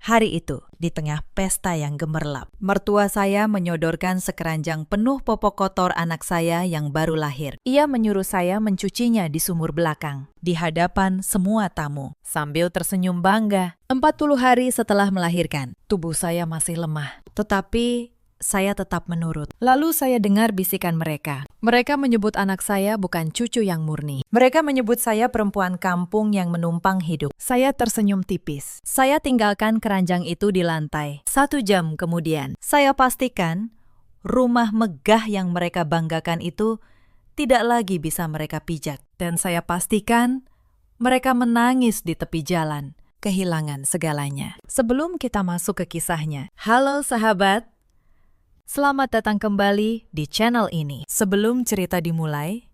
Hari itu, di tengah pesta yang gemerlap, mertua saya menyodorkan sekeranjang penuh popok kotor anak saya yang baru lahir. Ia menyuruh saya mencucinya di sumur belakang, di hadapan semua tamu, sambil tersenyum bangga. 40 hari setelah melahirkan, tubuh saya masih lemah, tetapi saya tetap menurut. Lalu saya dengar bisikan mereka. Mereka menyebut anak saya bukan cucu yang murni. Mereka menyebut saya perempuan kampung yang menumpang hidup. Saya tersenyum tipis. Saya tinggalkan keranjang itu di lantai. 1 jam kemudian, saya pastikan rumah megah yang mereka banggakan itu tidak lagi bisa mereka pijak. Dan saya pastikan mereka menangis di tepi jalan, kehilangan segalanya. Sebelum kita masuk ke kisahnya, halo sahabat, selamat datang kembali di channel ini. Sebelum cerita dimulai,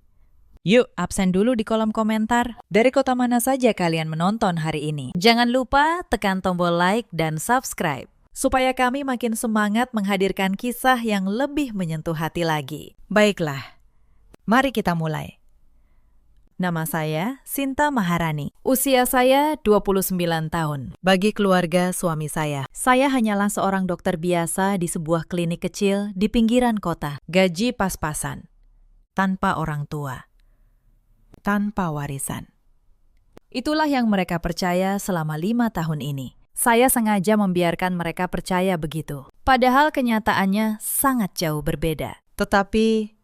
yuk absen dulu di kolom komentar. Dari kota mana saja kalian menonton hari ini? Jangan lupa tekan tombol like dan subscribe, supaya kami makin semangat menghadirkan kisah yang lebih menyentuh hati lagi. Baiklah, mari kita mulai. Nama saya Sinta Maharani. Usia saya 29 tahun. Bagi keluarga suami saya hanyalah seorang dokter biasa di sebuah klinik kecil di pinggiran kota. Gaji pas-pasan, tanpa orang tua, tanpa warisan. Itulah yang mereka percaya selama 5 tahun ini. Saya sengaja membiarkan mereka percaya begitu. Padahal kenyataannya sangat jauh berbeda. Tetapi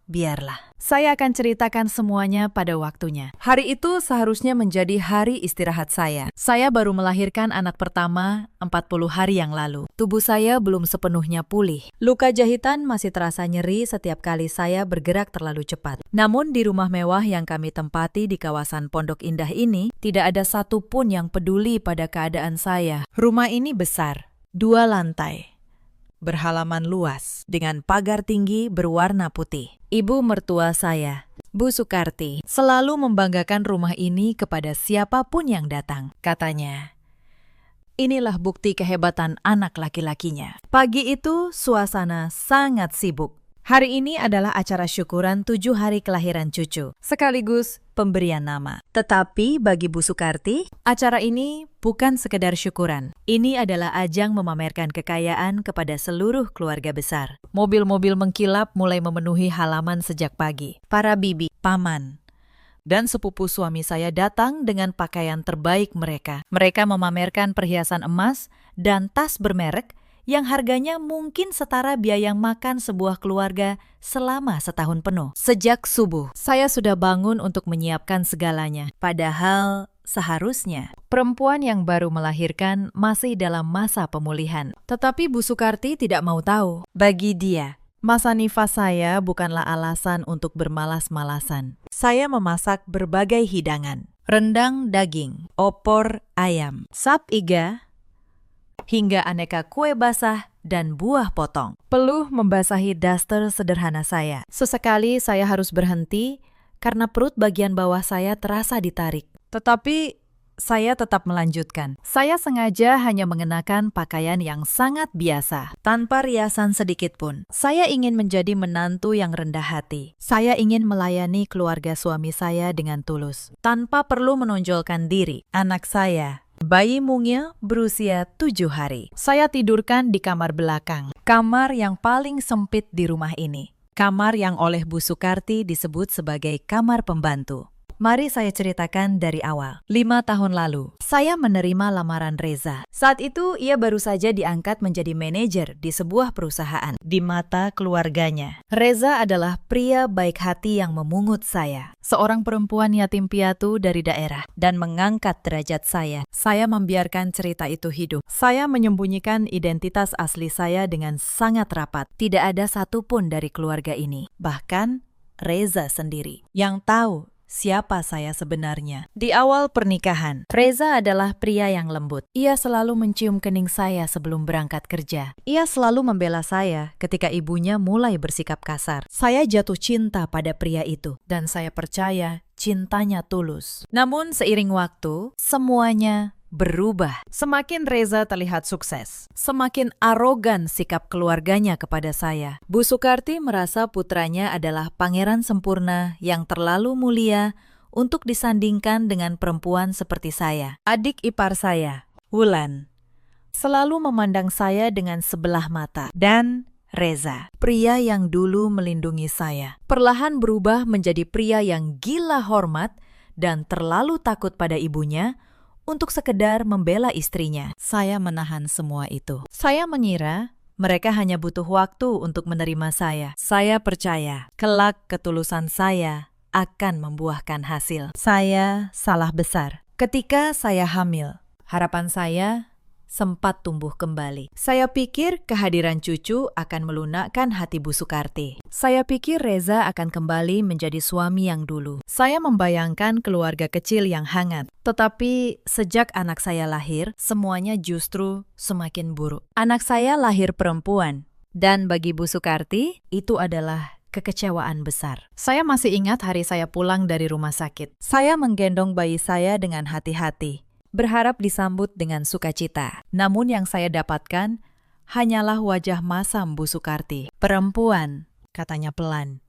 biarlah. Saya akan ceritakan semuanya pada waktunya. Hari itu seharusnya menjadi hari istirahat saya. Saya baru melahirkan anak pertama 40 hari yang lalu. Tubuh saya belum sepenuhnya pulih. Luka jahitan masih terasa nyeri setiap kali saya bergerak terlalu cepat. Namun di rumah mewah yang kami tempati di kawasan Pondok Indah ini, tidak ada satupun yang peduli pada keadaan saya. Rumah ini besar, 2 lantai, berhalaman luas, dengan pagar tinggi berwarna putih. Ibu mertua saya, Bu Sukarti, selalu membanggakan rumah ini kepada siapapun yang datang. Katanya, inilah bukti kehebatan anak laki-lakinya. Pagi itu suasana sangat sibuk. Hari ini adalah acara syukuran 7 hari kelahiran cucu, sekaligus pemberian nama. Tetapi bagi Bu Sukarti, acara ini bukan sekedar syukuran. Ini adalah ajang memamerkan kekayaan kepada seluruh keluarga besar. Mobil-mobil mengkilap mulai memenuhi halaman sejak pagi. Para bibi, paman, dan sepupu suami saya datang dengan pakaian terbaik mereka. Mereka memamerkan perhiasan emas dan tas bermerek yang harganya mungkin setara biaya makan sebuah keluarga selama setahun penuh. Sejak subuh, saya sudah bangun untuk menyiapkan segalanya. Padahal seharusnya perempuan yang baru melahirkan masih dalam masa pemulihan. Tetapi Bu Sukarti tidak mau tahu. Bagi dia, masa nifas saya bukanlah alasan untuk bermalas-malasan. Saya memasak berbagai hidangan. Rendang daging, opor ayam, sap iga, hingga aneka kue basah dan buah potong. Peluh membasahi daster sederhana saya. Sesekali saya harus berhenti karena perut bagian bawah saya terasa ditarik. Tetapi saya tetap melanjutkan. Saya sengaja hanya mengenakan pakaian yang sangat biasa, tanpa riasan sedikit pun. Saya ingin menjadi menantu yang rendah hati. Saya ingin melayani keluarga suami saya dengan tulus, tanpa perlu menonjolkan diri. Anak saya, bayi mungil berusia 7 hari. Saya tidurkan di kamar belakang, kamar yang paling sempit di rumah ini. Kamar yang oleh Bu Sukarti disebut sebagai kamar pembantu. Mari saya ceritakan dari awal. 5 tahun lalu, saya menerima lamaran Reza. Saat itu, ia baru saja diangkat menjadi manajer di sebuah perusahaan. Di mata keluarganya, Reza adalah pria baik hati yang memungut saya. Seorang perempuan yatim piatu dari daerah dan mengangkat derajat saya. Saya membiarkan cerita itu hidup. Saya menyembunyikan identitas asli saya dengan sangat rapat. Tidak ada satupun dari keluarga ini, bahkan Reza sendiri, yang tahu siapa saya sebenarnya. Di awal pernikahan, Reza adalah pria yang lembut. Ia selalu mencium kening saya sebelum berangkat kerja. Ia selalu membela saya ketika ibunya mulai bersikap kasar. Saya jatuh cinta pada pria itu, dan saya percaya cintanya tulus. Namun seiring waktu, semuanya berubah. Semakin Reza terlihat sukses, semakin arogan sikap keluarganya kepada saya. Bu Sukarti merasa putranya adalah pangeran sempurna yang terlalu mulia untuk disandingkan dengan perempuan seperti saya. Adik ipar saya, Wulan, selalu memandang saya dengan sebelah mata. Dan Reza, pria yang dulu melindungi saya, perlahan berubah menjadi pria yang gila hormat dan terlalu takut pada ibunya untuk sekedar membela istrinya. Saya menahan semua itu. Saya mengira mereka hanya butuh waktu untuk menerima saya. Saya percaya kelak ketulusan saya akan membuahkan hasil. Saya salah besar. Ketika saya hamil, harapan saya sempat tumbuh kembali. Saya pikir kehadiran cucu akan melunakkan hati Bu Sukarti. Saya pikir Reza akan kembali menjadi suami yang dulu. Saya membayangkan keluarga kecil yang hangat. Tetapi sejak anak saya lahir, semuanya justru semakin buruk. Anak saya lahir perempuan. Dan bagi Bu Sukarti, itu adalah kekecewaan besar. Saya masih ingat hari saya pulang dari rumah sakit. Saya menggendong bayi saya dengan hati-hati, berharap disambut dengan sukacita. Namun yang saya dapatkan hanyalah wajah masam Bu Sukarti. Perempuan, katanya pelan.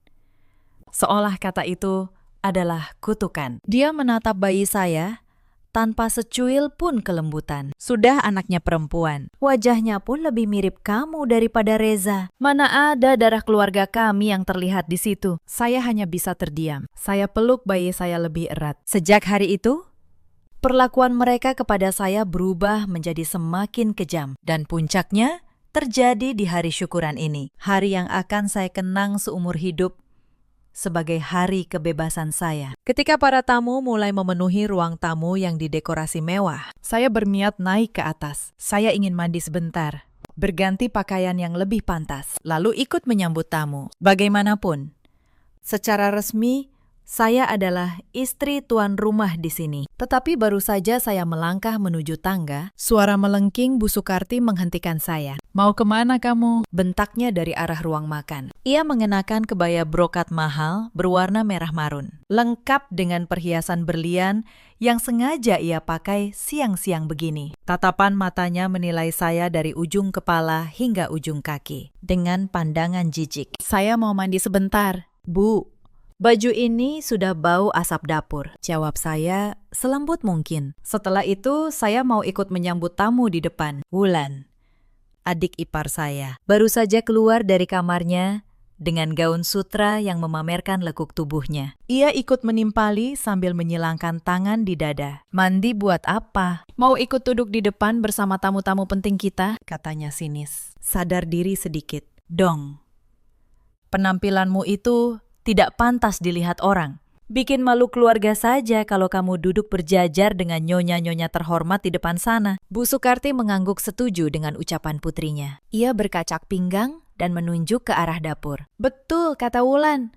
Seolah kata itu adalah kutukan. Dia menatap bayi saya tanpa secuil pun kelembutan. Sudah anaknya perempuan. Wajahnya pun lebih mirip kamu daripada Reza. Mana ada darah keluarga kami yang terlihat di situ. Saya hanya bisa terdiam. Saya peluk bayi saya lebih erat. Sejak hari itu, perlakuan mereka kepada saya berubah menjadi semakin kejam. Dan puncaknya terjadi di hari syukuran ini. Hari yang akan saya kenang seumur hidup sebagai hari kebebasan saya. Ketika para tamu mulai memenuhi ruang tamu yang didekorasi mewah, saya berniat naik ke atas. Saya ingin mandi sebentar, berganti pakaian yang lebih pantas, lalu ikut menyambut tamu. Bagaimanapun, secara resmi, saya adalah istri tuan rumah di sini. Tetapi baru saja saya melangkah menuju tangga, suara melengking Bu Sukarti menghentikan saya. "Mau kemana kamu?" bentaknya dari arah ruang makan. Ia mengenakan kebaya brokat mahal berwarna merah marun, lengkap dengan perhiasan berlian yang sengaja ia pakai siang-siang begini. Tatapan matanya menilai saya dari ujung kepala hingga ujung kaki, dengan pandangan jijik. "Saya mau mandi sebentar, Bu." "Baju ini sudah bau asap dapur," jawab saya selembut mungkin. "Setelah itu saya mau ikut menyambut tamu di depan." Wulan, adik ipar saya, baru saja keluar dari kamarnya dengan gaun sutra yang memamerkan lekuk tubuhnya. Ia ikut menimpali sambil menyilangkan tangan di dada. "Mandi buat apa? Mau ikut duduk di depan bersama tamu-tamu penting kita?" katanya sinis. Sadar diri sedikit. "Dong, penampilanmu itu tidak pantas dilihat orang. Bikin malu keluarga saja kalau kamu duduk berjajar dengan nyonya-nyonya terhormat di depan sana." Bu Sukarti mengangguk setuju dengan ucapan putrinya. Ia berkacak pinggang dan menunjuk ke arah dapur. "Betul," kata Wulan.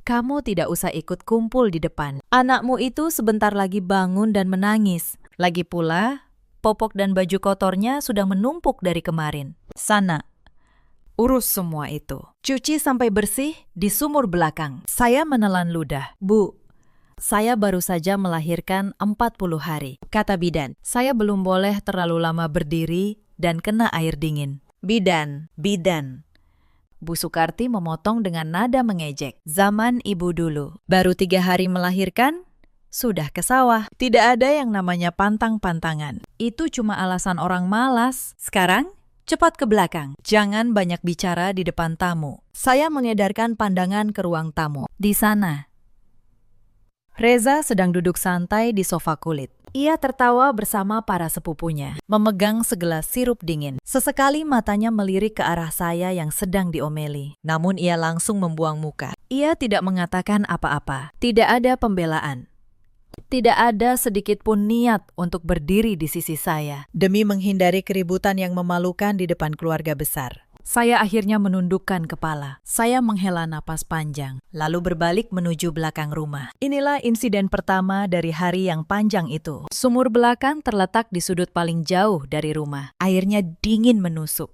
"Kamu tidak usah ikut kumpul di depan. Anakmu itu sebentar lagi bangun dan menangis. Lagi pula, popok dan baju kotornya sudah menumpuk dari kemarin. Sana, urus semua itu. Cuci sampai bersih di sumur belakang." Saya menelan ludah. "Bu, saya baru saja melahirkan 40 hari, kata bidan. Saya belum boleh terlalu lama berdiri dan kena air dingin." "Bidan, bidan." Bu Sukarti memotong dengan nada mengejek. "Zaman ibu dulu, baru 3 hari melahirkan, sudah ke sawah. Tidak ada yang namanya pantang-pantangan. Itu cuma alasan orang malas. Sekarang, cepat ke belakang. Jangan banyak bicara di depan tamu." Saya mengedarkan pandangan ke ruang tamu. Di sana, Reza sedang duduk santai di sofa kulit. Ia tertawa bersama para sepupunya, memegang segelas sirup dingin. Sesekali matanya melirik ke arah saya yang sedang diomeli. Namun ia langsung membuang muka. Ia tidak mengatakan apa-apa. Tidak ada pembelaan. Tidak ada sedikit pun niat untuk berdiri di sisi saya, demi menghindari keributan yang memalukan di depan keluarga besar. Saya akhirnya menundukkan kepala. Saya menghela napas panjang, lalu berbalik menuju belakang rumah. Inilah insiden pertama dari hari yang panjang itu. Sumur belakang terletak di sudut paling jauh dari rumah. Airnya dingin menusuk.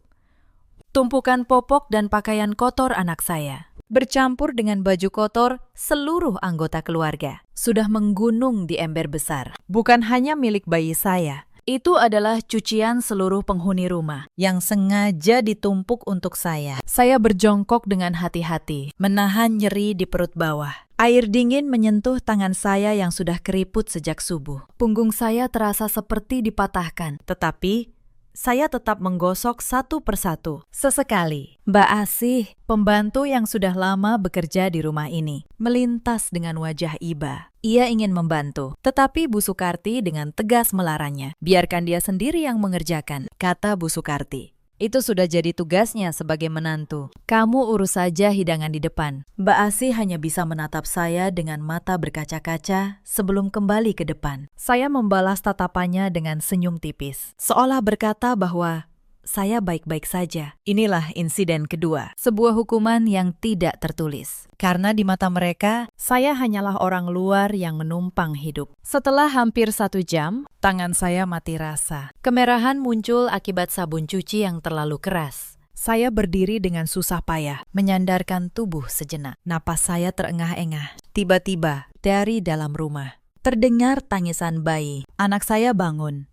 Tumpukan popok dan pakaian kotor anak saya bercampur dengan baju kotor seluruh anggota keluarga, sudah menggunung di ember besar. Bukan hanya milik bayi saya, itu adalah cucian seluruh penghuni rumah yang sengaja ditumpuk untuk saya. Saya berjongkok dengan hati-hati, menahan nyeri di perut bawah. Air dingin menyentuh tangan saya yang sudah keriput sejak subuh. Punggung saya terasa seperti dipatahkan, tetapi saya tetap menggosok satu persatu. Sesekali, Mbak Asih, pembantu yang sudah lama bekerja di rumah ini, melintas dengan wajah iba. Ia ingin membantu, tetapi Bu Sukarti dengan tegas melarangnya. Biarkan dia sendiri yang mengerjakan, kata Bu Sukarti. Itu sudah jadi tugasnya sebagai menantu. Kamu urus saja hidangan di depan. Mbak Asih hanya bisa menatap saya dengan mata berkaca-kaca sebelum kembali ke depan. Saya membalas tatapannya dengan senyum tipis, seolah berkata bahwa saya baik-baik saja. Inilah insiden kedua, sebuah hukuman yang tidak tertulis. Karena di mata mereka, saya hanyalah orang luar yang menumpang hidup. Setelah hampir 1 jam, tangan saya mati rasa. Kemerahan muncul akibat sabun cuci yang terlalu keras. Saya berdiri dengan susah payah, menyandarkan tubuh sejenak. Napas saya terengah-engah. Tiba-tiba, dari dalam rumah, terdengar tangisan bayi. Anak saya bangun.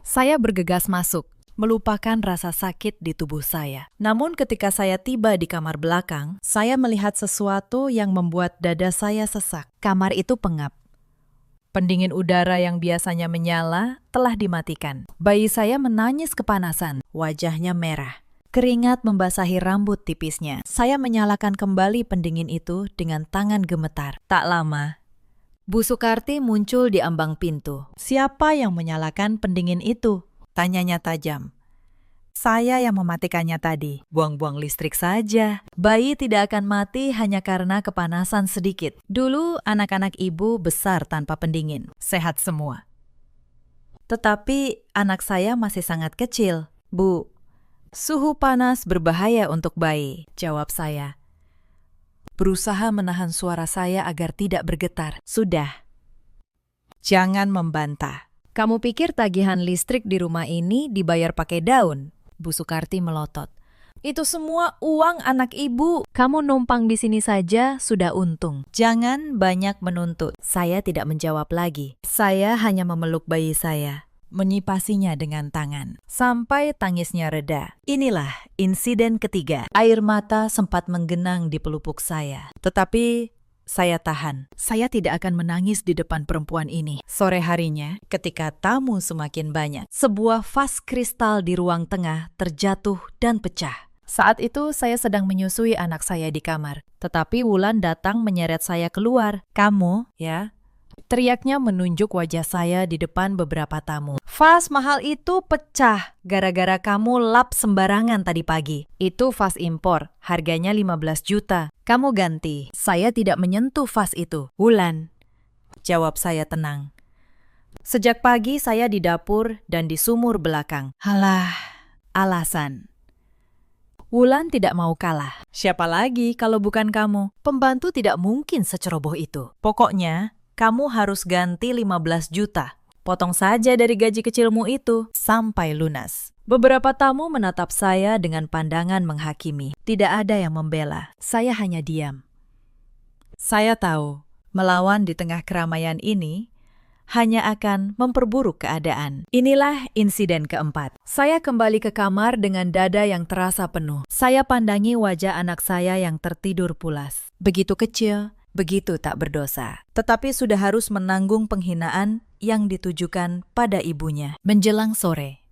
Saya bergegas masuk, melupakan rasa sakit di tubuh saya. Namun ketika saya tiba di kamar belakang, saya melihat sesuatu yang membuat dada saya sesak. Kamar itu pengap. Pendingin udara yang biasanya menyala telah dimatikan. Bayi saya menangis kepanasan, wajahnya merah. Keringat membasahi rambut tipisnya. Saya menyalakan kembali pendingin itu dengan tangan gemetar. Tak lama, Bu Sukarti muncul di ambang pintu. Siapa yang menyalakan pendingin itu? Tanyanya tajam. Saya yang mematikannya tadi. Buang-buang listrik saja. Bayi tidak akan mati hanya karena kepanasan sedikit. Dulu anak-anak ibu besar tanpa pendingin. Sehat semua. Tetapi anak saya masih sangat kecil. Bu, suhu panas berbahaya untuk bayi, jawab saya. Berusaha menahan suara saya agar tidak bergetar. Sudah. Jangan membantah. Kamu pikir tagihan listrik di rumah ini dibayar pakai daun? Bu Sukarti melotot. Itu semua uang anak ibu. Kamu numpang di sini saja sudah untung. Jangan banyak menuntut. Saya tidak menjawab lagi. Saya hanya memeluk bayi saya, menyipasinya dengan tangan, sampai tangisnya reda. Inilah insiden ketiga. Air mata sempat menggenang di pelupuk saya. Tetapi saya tahan. Saya tidak akan menangis di depan perempuan ini. Sore harinya, ketika tamu semakin banyak, sebuah vas kristal di ruang tengah terjatuh dan pecah. Saat itu saya sedang menyusui anak saya di kamar. Tetapi Wulan datang menyeret saya keluar. Kamu, ya? Teriaknya menunjuk wajah saya di depan beberapa tamu. Vas mahal itu pecah gara-gara kamu lap sembarangan tadi pagi. Itu vas impor, harganya 15 juta. Kamu ganti. Saya tidak menyentuh vas itu. Wulan, jawab saya tenang. Sejak pagi saya di dapur dan di sumur belakang. Halah, alasan. Wulan tidak mau kalah. Siapa lagi kalau bukan kamu? Pembantu tidak mungkin seceroboh itu. Pokoknya, kamu harus ganti 15 juta. Potong saja dari gaji kecilmu itu sampai lunas. Beberapa tamu menatap saya dengan pandangan menghakimi. Tidak ada yang membela. Saya hanya diam. Saya tahu, melawan di tengah keramaian ini hanya akan memperburuk keadaan. Inilah insiden keempat. Saya kembali ke kamar dengan dada yang terasa penuh. Saya pandangi wajah anak saya yang tertidur pulas. Begitu kecil, begitu tak berdosa. Tetapi sudah harus menanggung penghinaan yang ditujukan pada ibunya. Menjelang sore,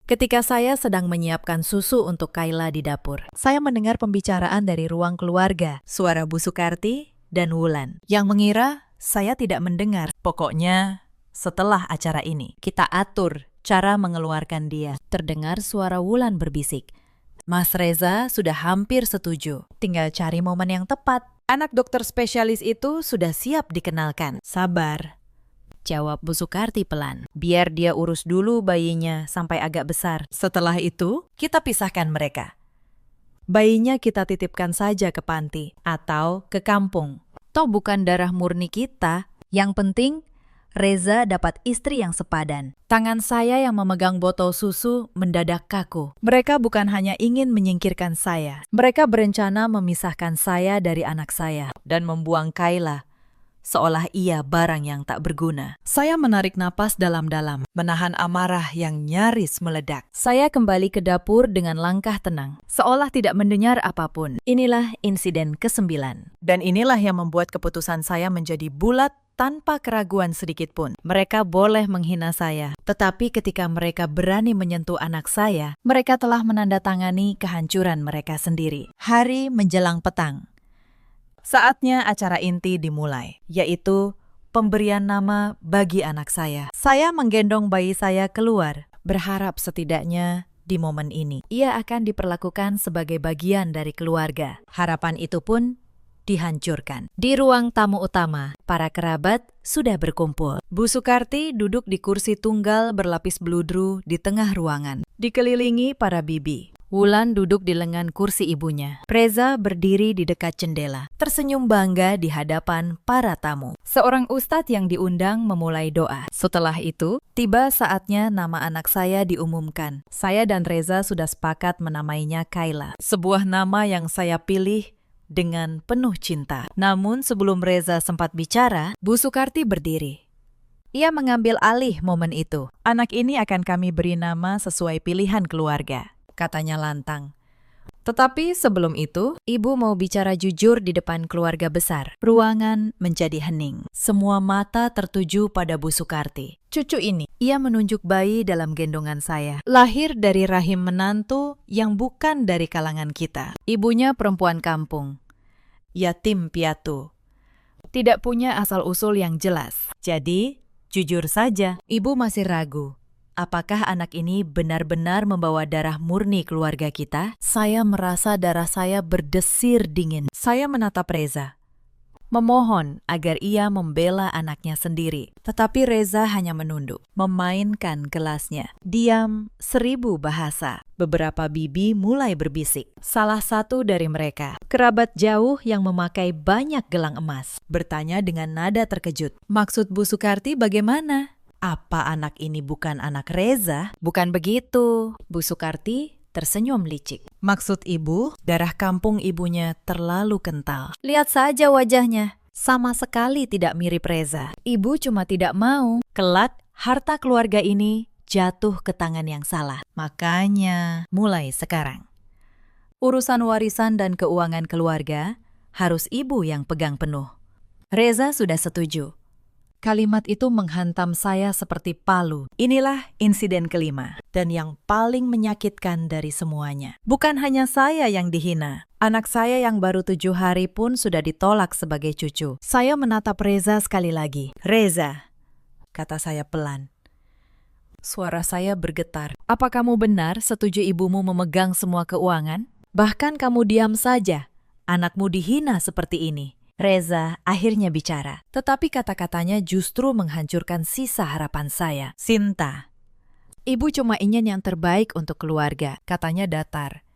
ketika saya sedang menyiapkan susu untuk Kayla di dapur, saya mendengar pembicaraan dari ruang keluarga, suara Bu Sukarti dan Wulan, yang mengira saya tidak mendengar. Pokoknya, setelah acara ini, kita atur cara mengeluarkan dia. Terdengar suara Wulan berbisik. Mas Reza sudah hampir setuju. Tinggal cari momen yang tepat. Anak dokter spesialis itu sudah siap dikenalkan. Sabar, jawab Bu Sukarti pelan. Biar dia urus dulu bayinya sampai agak besar. Setelah itu, kita pisahkan mereka. Bayinya kita titipkan saja ke panti atau ke kampung. Toh bukan darah murni kita. Yang penting, Reza dapat istri yang sepadan. Tangan saya yang memegang botol susu mendadak kaku. Mereka bukan hanya ingin menyingkirkan saya. Mereka berencana memisahkan saya dari anak saya dan membuang Kayla seolah ia barang yang tak berguna. Saya menarik napas dalam-dalam, menahan amarah yang nyaris meledak. Saya kembali ke dapur dengan langkah tenang, seolah tidak mendengar apapun. Inilah insiden ke-9. Dan inilah yang membuat keputusan saya menjadi bulat tanpa keraguan sedikit pun. Mereka boleh menghina saya, tetapi ketika mereka berani menyentuh anak saya, mereka telah menandatangani kehancuran mereka sendiri. Hari menjelang petang. Saatnya acara inti dimulai, yaitu pemberian nama bagi anak saya. Saya menggendong bayi saya keluar, berharap setidaknya di momen ini ia akan diperlakukan sebagai bagian dari keluarga. Harapan itu pun dihancurkan. Di ruang tamu utama, para kerabat sudah berkumpul. Bu Sukarti duduk di kursi tunggal berlapis bludru di tengah ruangan, dikelilingi para bibi. Wulan duduk di lengan kursi ibunya. Reza berdiri di dekat jendela, tersenyum bangga di hadapan para tamu. Seorang ustadz yang diundang memulai doa. Setelah itu, tiba saatnya nama anak saya diumumkan. Saya dan Reza sudah sepakat menamainya Kayla, sebuah nama yang saya pilih dengan penuh cinta. Namun sebelum Reza sempat bicara, Bu Sukarti berdiri. Ia mengambil alih momen itu. Anak ini akan kami beri nama sesuai pilihan keluarga, katanya lantang. Tetapi sebelum itu, ibu mau bicara jujur di depan keluarga besar. Ruangan menjadi hening. Semua mata tertuju pada Bu Sukarti. Cucu ini, ia menunjuk bayi dalam gendongan saya. Lahir dari rahim menantu yang bukan dari kalangan kita. Ibunya perempuan kampung, yatim piatu, tidak punya asal-usul yang jelas. Jadi, jujur saja, ibu masih ragu. Apakah anak ini benar-benar membawa darah murni keluarga kita? Saya merasa darah saya berdesir dingin. Saya menatap Reza, memohon agar ia membela anaknya sendiri. Tetapi Reza hanya menunduk, memainkan gelasnya. Diam 1000 bahasa. Beberapa bibi mulai berbisik. Salah satu dari mereka, kerabat jauh yang memakai banyak gelang emas, bertanya dengan nada terkejut. Maksud Bu Sukarti bagaimana? Apa anak ini bukan anak Reza? Bukan begitu. Bu Sukarti tersenyum licik. Maksud ibu, darah kampung ibunya terlalu kental. Lihat saja wajahnya, sama sekali tidak mirip Reza. Ibu cuma tidak mau kelak harta keluarga ini jatuh ke tangan yang salah. Makanya, mulai sekarang, urusan warisan dan keuangan keluarga harus ibu yang pegang penuh. Reza sudah setuju. Kalimat itu menghantam saya seperti palu. Inilah insiden kelima, dan yang paling menyakitkan dari semuanya. Bukan hanya saya yang dihina. Anak saya yang baru 7 hari pun sudah ditolak sebagai cucu. Saya menatap Reza sekali lagi. Reza, kata saya pelan. Suara saya bergetar. Apa kamu benar setuju ibumu memegang semua keuangan? Bahkan kamu diam saja. Anakmu dihina seperti ini. Reza akhirnya bicara, tetapi kata-katanya justru menghancurkan sisa harapan saya. Sinta, ibu cuma ingin yang terbaik untuk keluarga, katanya datar.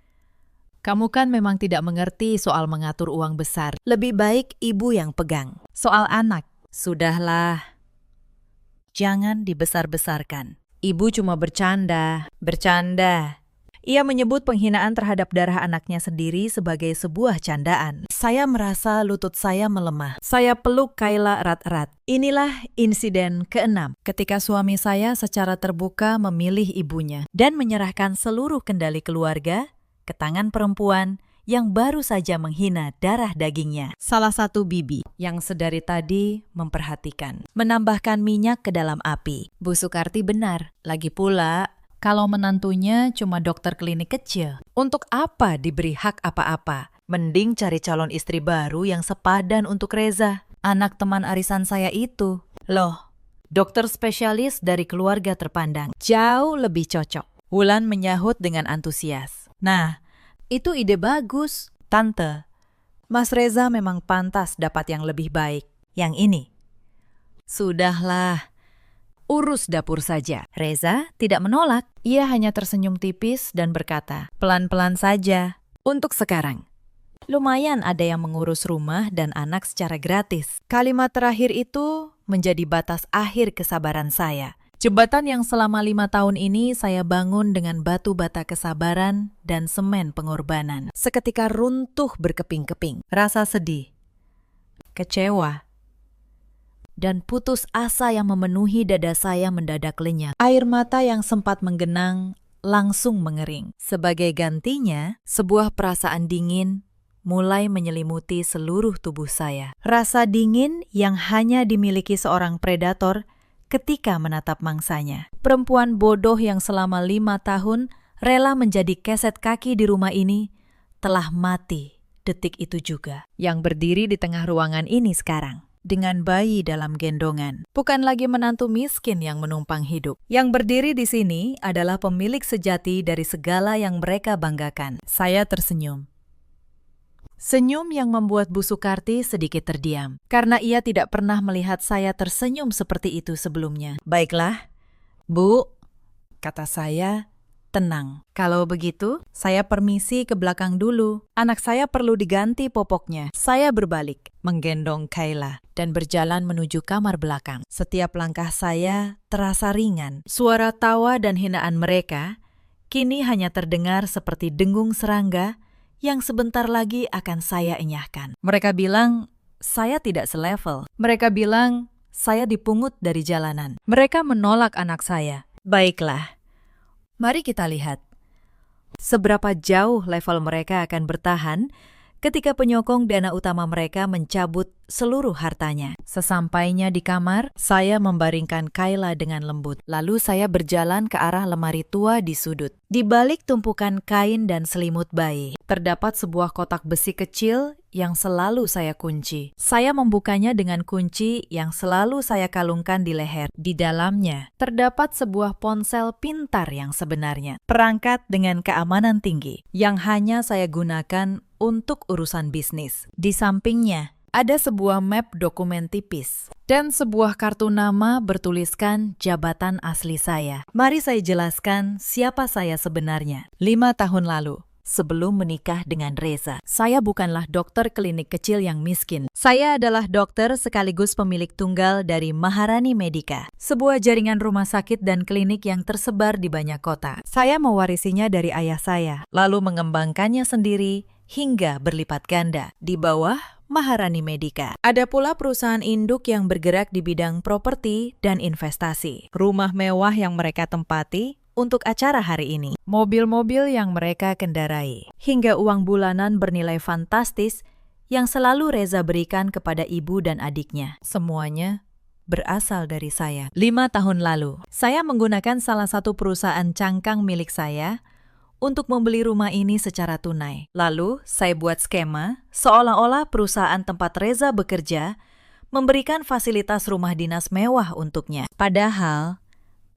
Kamu kan memang tidak mengerti soal mengatur uang besar. Lebih baik ibu yang pegang. Soal anak, sudahlah. Jangan dibesar-besarkan. Ibu cuma bercanda. Ia menyebut penghinaan terhadap darah anaknya sendiri sebagai sebuah candaan. Saya merasa lutut saya melemah. Saya peluk Kayla erat-erat. Inilah insiden ke-6, ketika suami saya secara terbuka memilih ibunya dan menyerahkan seluruh kendali keluarga ke tangan perempuan yang baru saja menghina darah dagingnya. Salah satu bibi yang sedari tadi memperhatikan, menambahkan minyak ke dalam api. Bu Sukarti benar, lagi pula kalau menantunya cuma dokter klinik kecil, untuk apa diberi hak apa-apa? Mending cari calon istri baru yang sepadan untuk Reza, anak teman arisan saya itu. Loh, dokter spesialis dari keluarga terpandang, jauh lebih cocok. Wulan menyahut dengan antusias. Nah, itu ide bagus, Tante. Mas Reza memang pantas dapat yang lebih baik. Yang ini. Sudahlah. Urus dapur saja. Reza tidak menolak. Ia hanya tersenyum tipis dan berkata, pelan-pelan saja. Untuk sekarang. Lumayan ada yang mengurus rumah dan anak secara gratis. Kalimat terakhir itu menjadi batas akhir kesabaran saya. Jembatan yang selama 5 tahun ini saya bangun dengan batu bata kesabaran dan semen pengorbanan. Seketika runtuh berkeping-keping. Rasa sedih, kecewa, dan putus asa yang memenuhi dada saya mendadak lenyap. Air mata yang sempat menggenang langsung mengering. Sebagai gantinya, sebuah perasaan dingin mulai menyelimuti seluruh tubuh saya. Rasa dingin yang hanya dimiliki seorang predator ketika menatap mangsanya. Perempuan bodoh yang selama 5 tahun rela menjadi keset kaki di rumah ini telah mati detik itu juga. Yang berdiri di tengah ruangan ini sekarang, dengan bayi dalam gendongan. Bukan lagi menantu miskin yang menumpang hidup. Yang berdiri di sini adalah pemilik sejati dari segala yang mereka banggakan. Saya tersenyum. Senyum yang membuat Bu Sukarti sedikit terdiam, karena ia tidak pernah melihat saya tersenyum seperti itu sebelumnya. "Baiklah, Bu," kata saya, tenang. "Kalau begitu, saya permisi ke belakang dulu. Anak saya perlu diganti popoknya." Saya berbalik, menggendong Kayla, dan berjalan menuju kamar belakang. Setiap langkah saya terasa ringan. Suara tawa dan hinaan mereka kini hanya terdengar seperti dengung serangga yang sebentar lagi akan saya enyahkan. Mereka bilang saya tidak selevel. Mereka bilang saya dipungut dari jalanan. Mereka menolak anak saya. Baiklah, mari kita lihat seberapa jauh level mereka akan bertahan ketika penyokong dana utama mereka mencabut seluruh hartanya. Sesampainya di kamar, saya membaringkan Kayla dengan lembut. Lalu saya berjalan ke arah lemari tua di sudut. Di balik tumpukan kain dan selimut bayi, terdapat sebuah kotak besi kecil yang selalu saya kunci. Saya membukanya dengan kunci yang selalu saya kalungkan di leher. Di dalamnya, terdapat sebuah ponsel pintar yang sebenarnya. Perangkat dengan keamanan tinggi, yang hanya saya gunakan untuk urusan bisnis. Di sampingnya, ada sebuah map dokumen tipis dan sebuah kartu nama bertuliskan jabatan asli saya. Mari saya jelaskan siapa saya sebenarnya. 5 tahun lalu, sebelum menikah dengan Reza, saya bukanlah dokter klinik kecil yang miskin. Saya adalah dokter sekaligus pemilik tunggal dari Maharani Medica, sebuah jaringan rumah sakit dan klinik yang tersebar di banyak kota. Saya mewarisinya dari ayah saya, lalu mengembangkannya sendiri hingga berlipat ganda di bawah Maharani Medica. Ada pula perusahaan induk yang bergerak di bidang properti dan investasi. Rumah mewah yang mereka tempati untuk acara hari ini. Mobil-mobil yang mereka kendarai. Hingga uang bulanan bernilai fantastis yang selalu Reza berikan kepada ibu dan adiknya. Semuanya berasal dari saya. 5 tahun lalu, saya menggunakan salah satu perusahaan cangkang milik saya untuk membeli rumah ini secara tunai. Lalu, saya buat skema seolah-olah perusahaan tempat Reza bekerja memberikan fasilitas rumah dinas mewah untuknya. Padahal,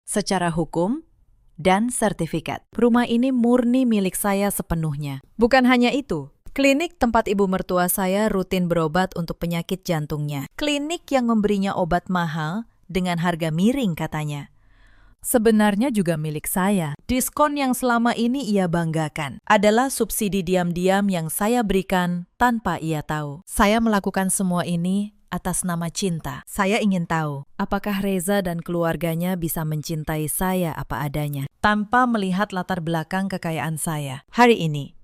secara hukum dan sertifikat, rumah ini murni milik saya sepenuhnya. Bukan hanya itu, klinik tempat ibu mertua saya rutin berobat untuk penyakit jantungnya. Klinik yang memberinya obat mahal dengan harga miring katanya. Sebenarnya juga milik saya. Diskon yang selama ini ia banggakan adalah subsidi diam-diam yang saya berikan tanpa ia tahu. Saya melakukan semua ini atas nama cinta. Saya ingin tahu apakah Reza dan keluarganya bisa mencintai saya apa adanya, tanpa melihat latar belakang kekayaan saya. Hari ini,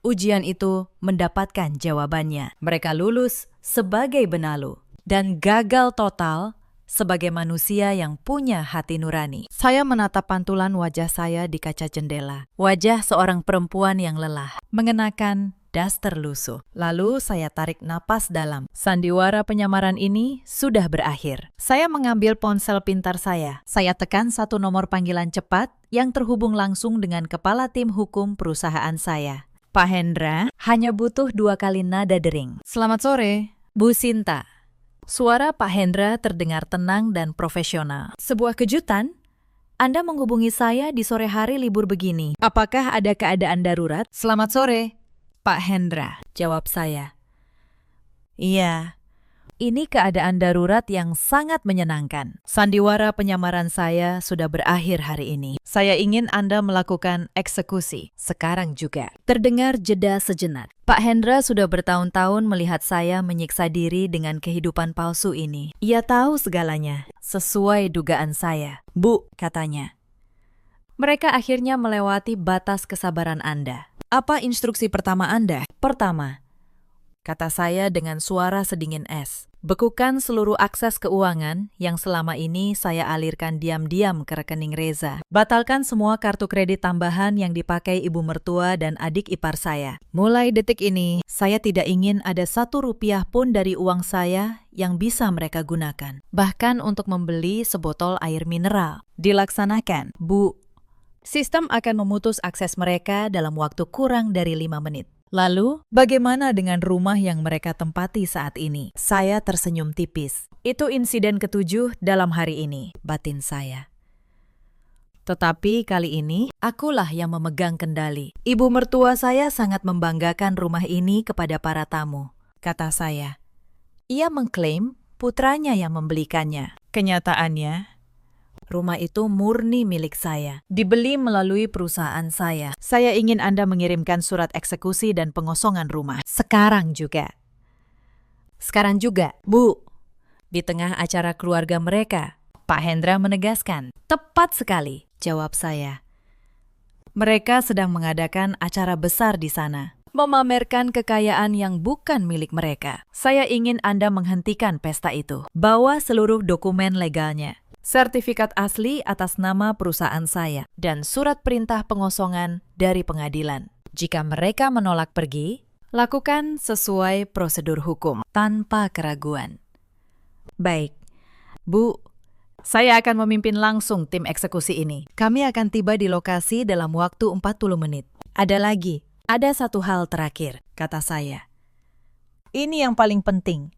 ujian itu mendapatkan jawabannya. Mereka lulus sebagai benalu dan gagal total sebagai manusia yang punya hati nurani. Saya menatap pantulan wajah saya di kaca jendela. Wajah seorang perempuan yang lelah, mengenakan daster lusuh. Lalu saya tarik napas dalam. Sandiwara penyamaran ini sudah berakhir. Saya mengambil ponsel pintar saya. Saya tekan satu nomor panggilan cepat yang terhubung langsung dengan kepala tim hukum perusahaan saya. Pak Hendra hanya butuh 2 kali nada dering. Selamat sore, Bu Sinta. Suara Pak Hendra terdengar tenang dan profesional. Sebuah kejutan? Anda menghubungi saya di sore hari libur begini. Apakah ada keadaan darurat? Selamat sore, Pak Hendra, jawab saya. Iya, ini keadaan darurat yang sangat menyenangkan. Sandiwara penyamaran saya sudah berakhir hari ini. Saya ingin Anda melakukan eksekusi sekarang juga. Terdengar jeda sejenak. Pak Hendra sudah bertahun-tahun melihat saya menyiksa diri dengan kehidupan palsu ini. Ia tahu segalanya, sesuai dugaan saya. Bu, katanya. Mereka akhirnya melewati batas kesabaran Anda. Apa instruksi pertama Anda? Pertama, kata saya dengan suara sedingin es. Bekukan seluruh akses keuangan yang selama ini saya alirkan diam-diam ke rekening Reza. Batalkan semua kartu kredit tambahan yang dipakai ibu mertua dan adik ipar saya. Mulai detik ini, saya tidak ingin ada 1 rupiah pun dari uang saya yang bisa mereka gunakan. Bahkan untuk membeli sebotol air mineral. Dilaksanakan, Bu. Sistem akan memutus akses mereka dalam waktu kurang dari 5 menit. Lalu, bagaimana dengan rumah yang mereka tempati saat ini? Saya tersenyum tipis. Itu insiden ke-7 dalam hari ini, batin saya. Tetapi kali ini, akulah yang memegang kendali. Ibu mertua saya sangat membanggakan rumah ini kepada para tamu, kata saya. Ia mengklaim putranya yang membelikannya. Kenyataannya, rumah itu murni milik saya, dibeli melalui perusahaan saya. Saya ingin Anda mengirimkan surat eksekusi dan pengosongan rumah. Sekarang juga. Sekarang juga, Bu. Di tengah acara keluarga mereka, Pak Hendra menegaskan. Tepat sekali, jawab saya. Mereka sedang mengadakan acara besar di sana, memamerkan kekayaan yang bukan milik mereka. Saya ingin Anda menghentikan pesta itu. Bawa seluruh dokumen legalnya. Sertifikat asli atas nama perusahaan saya, dan surat perintah pengosongan dari pengadilan. Jika mereka menolak pergi, lakukan sesuai prosedur hukum, tanpa keraguan. Baik, Bu, saya akan memimpin langsung tim eksekusi ini. Kami akan tiba di lokasi dalam waktu 40 menit. Ada satu hal terakhir, kata saya. Ini yang paling penting.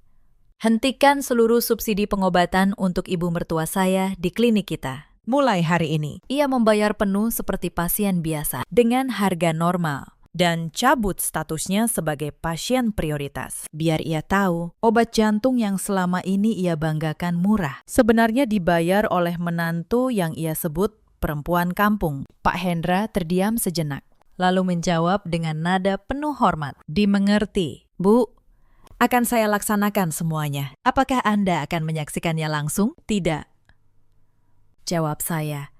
Hentikan seluruh subsidi pengobatan untuk ibu mertua saya di klinik kita. Mulai hari ini, ia membayar penuh seperti pasien biasa dengan harga normal dan cabut statusnya sebagai pasien prioritas. Biar ia tahu, obat jantung yang selama ini ia banggakan murah sebenarnya dibayar oleh menantu yang ia sebut perempuan kampung. Pak Hendra terdiam sejenak, lalu menjawab dengan nada penuh hormat. Dimengerti, Bu. Akan saya laksanakan semuanya. Apakah Anda akan menyaksikannya langsung? Tidak. Jawab saya.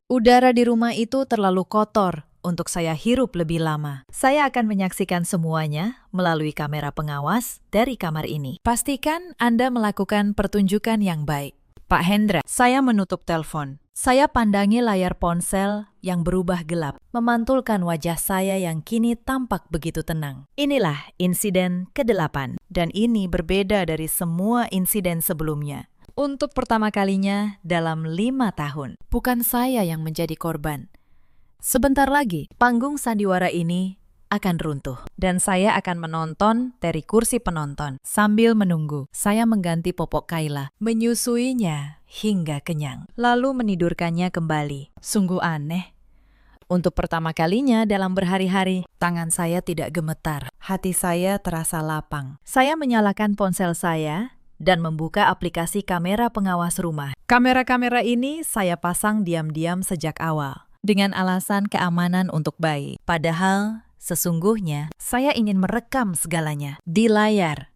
Udara di rumah itu terlalu kotor untuk saya hirup lebih lama. Saya akan menyaksikan semuanya melalui kamera pengawas dari kamar ini. Pastikan Anda melakukan pertunjukan yang baik. Pak Hendra, saya menutup telepon. Saya pandangi layar ponsel yang berubah gelap, memantulkan wajah saya yang kini tampak begitu tenang. Inilah insiden ke-8, dan ini berbeda dari semua insiden sebelumnya. Untuk pertama kalinya dalam 5 tahun, bukan saya yang menjadi korban. Sebentar lagi, panggung sandiwara ini akan runtuh, dan saya akan menonton dari kursi penonton. Sambil menunggu, saya mengganti popok Kayla, menyusuinya hingga kenyang, lalu menidurkannya kembali. Sungguh aneh. Untuk pertama kalinya dalam berhari-hari, tangan saya tidak gemetar. Hati saya terasa lapang. Saya menyalakan ponsel saya dan membuka aplikasi kamera pengawas rumah. Kamera-kamera ini saya pasang diam-diam sejak awal, dengan alasan keamanan untuk bayi. Padahal, sesungguhnya saya ingin merekam segalanya di layar.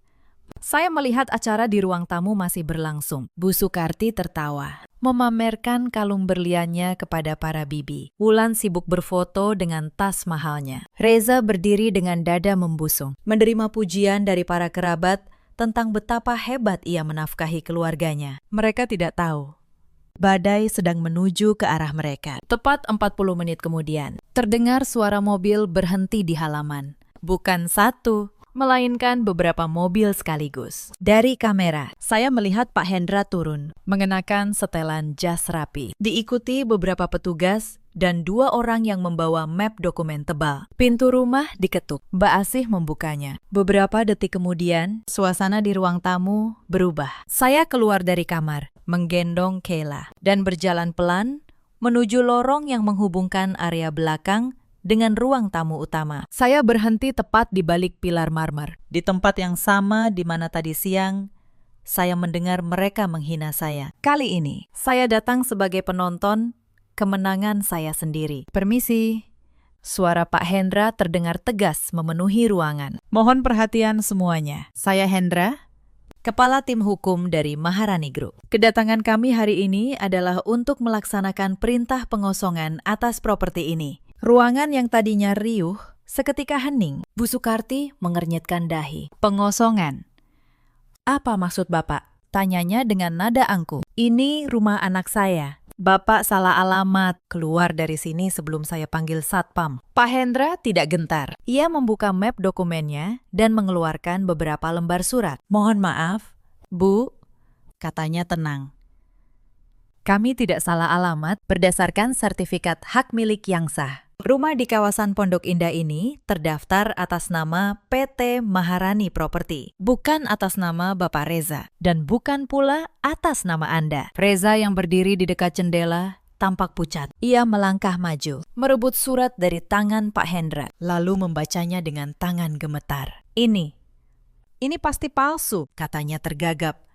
Saya melihat acara di ruang tamu masih berlangsung. Bu Sukarti tertawa, memamerkan kalung berliannya kepada para bibi. Wulan sibuk berfoto dengan tas mahalnya. Reza berdiri dengan dada membusung, menerima pujian dari para kerabat tentang betapa hebat ia menafkahi keluarganya. Mereka tidak tahu. Badai sedang menuju ke arah mereka. Tepat 40 menit kemudian, terdengar suara mobil berhenti di halaman. Bukan satu, melainkan beberapa mobil sekaligus. Dari kamera, saya melihat Pak Hendra turun, mengenakan setelan jas rapi. Diikuti beberapa petugas dan 2 orang yang membawa map dokumen tebal. Pintu rumah diketuk. Mbak Asih membukanya. Beberapa detik kemudian, suasana di ruang tamu berubah. Saya keluar dari kamar, menggendong Kayla, dan berjalan pelan menuju lorong yang menghubungkan area belakang dengan ruang tamu utama. Saya berhenti tepat di balik pilar marmer, di tempat yang sama di mana tadi siang saya mendengar mereka menghina saya. Kali ini, saya datang sebagai penonton kemenangan saya sendiri. Permisi. Suara Pak Hendra terdengar tegas memenuhi ruangan. Mohon perhatian semuanya. Saya Hendra, Kepala Tim Hukum dari Maharani Group. Kedatangan kami hari ini adalah untuk melaksanakan perintah pengosongan atas properti ini. Ruangan yang tadinya riuh Seketika hening. Bu Sukarti mengernyitkan dahi. Pengosongan. Apa maksud Bapak? Tanyanya dengan nada angkuh. Ini rumah anak saya. Bapak salah alamat. Keluar dari sini sebelum saya panggil satpam. Pak Hendra tidak gentar. Ia membuka map dokumennya dan mengeluarkan beberapa lembar surat. Mohon maaf, Bu, katanya tenang. Kami tidak salah alamat berdasarkan sertifikat hak milik yang sah. Rumah di kawasan Pondok Indah ini terdaftar atas nama PT Maharani Property, bukan atas nama Bapak Reza, dan bukan pula atas nama Anda. Reza yang berdiri di dekat jendela tampak pucat. Ia melangkah maju, merebut surat dari tangan Pak Hendra, lalu membacanya dengan tangan gemetar. Ini pasti palsu, katanya tergagap.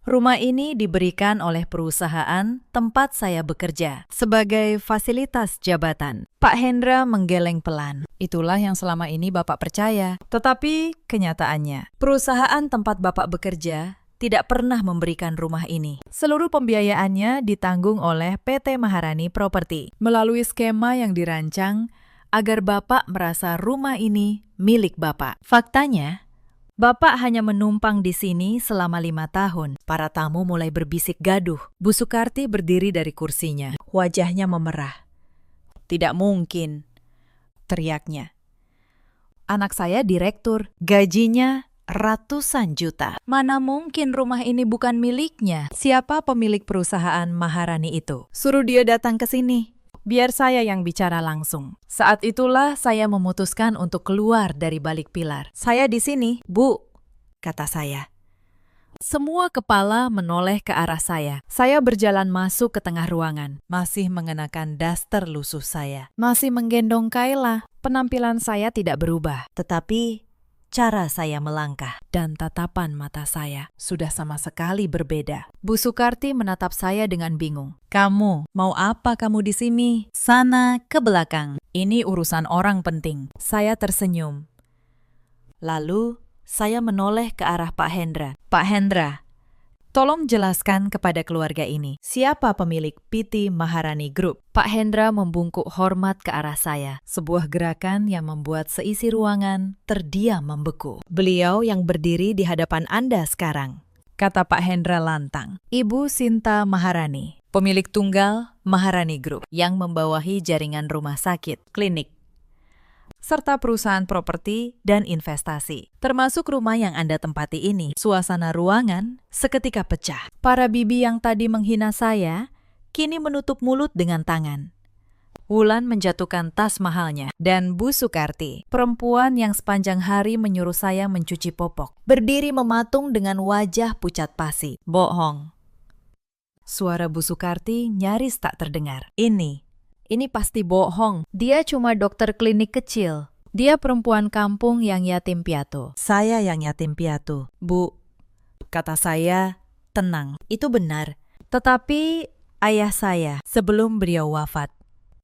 Rumah ini diberikan oleh perusahaan tempat saya bekerja sebagai fasilitas jabatan. Pak Hendra menggeleng pelan. Itulah yang selama ini Bapak percaya. Tetapi kenyataannya, perusahaan tempat Bapak bekerja tidak pernah memberikan rumah ini. Seluruh pembiayaannya ditanggung oleh PT Maharani Property melalui skema yang dirancang agar Bapak merasa rumah ini milik Bapak. Faktanya, Bapak hanya menumpang di sini selama 5 tahun. Para tamu mulai berbisik gaduh. Bu Sukarti berdiri dari kursinya. Wajahnya memerah. Tidak mungkin, teriaknya. Anak saya direktur, gajinya ratusan juta. Mana mungkin rumah ini bukan miliknya? Siapa pemilik perusahaan Maharani itu? Suruh dia datang ke sini. Biar saya yang bicara langsung. Saat itulah saya memutuskan untuk keluar dari balik pilar. Saya di sini, Bu, kata saya. Semua kepala menoleh ke arah saya. Saya berjalan masuk ke tengah ruangan, masih mengenakan daster lusuh saya. Masih menggendong Kayla. Penampilan saya tidak berubah, tetapi cara saya melangkah dan tatapan mata saya sudah sama sekali berbeda. Bu Sukarti menatap saya dengan bingung. Kamu, mau apa kamu di sini? Sana ke belakang. Ini urusan orang penting. Saya tersenyum. Lalu, saya menoleh ke arah Pak Hendra. Pak Hendra, tolong jelaskan kepada keluarga ini, siapa pemilik PT Maharani Group? Pak Hendra membungkuk hormat ke arah saya, sebuah gerakan yang membuat seisi ruangan terdiam membeku. Beliau yang berdiri di hadapan Anda sekarang, kata Pak Hendra lantang. Ibu Sinta Maharani, pemilik tunggal Maharani Group, yang membawahi jaringan rumah sakit, klinik, serta perusahaan properti dan investasi. Termasuk rumah yang Anda tempati ini. Suasana ruangan seketika pecah. Para bibi yang tadi menghina saya, kini menutup mulut dengan tangan. Wulan menjatuhkan tas mahalnya. Dan Bu Sukarti, perempuan yang sepanjang hari menyuruh saya mencuci popok, berdiri mematung dengan wajah pucat pasi. Bohong. Suara Bu Sukarti nyaris tak terdengar. Ini pasti bohong. Dia cuma dokter klinik kecil. Dia perempuan kampung yang yatim piatu. Saya yang yatim piatu. Bu, kata saya, tenang. Itu benar. Tetapi ayah saya sebelum beliau wafat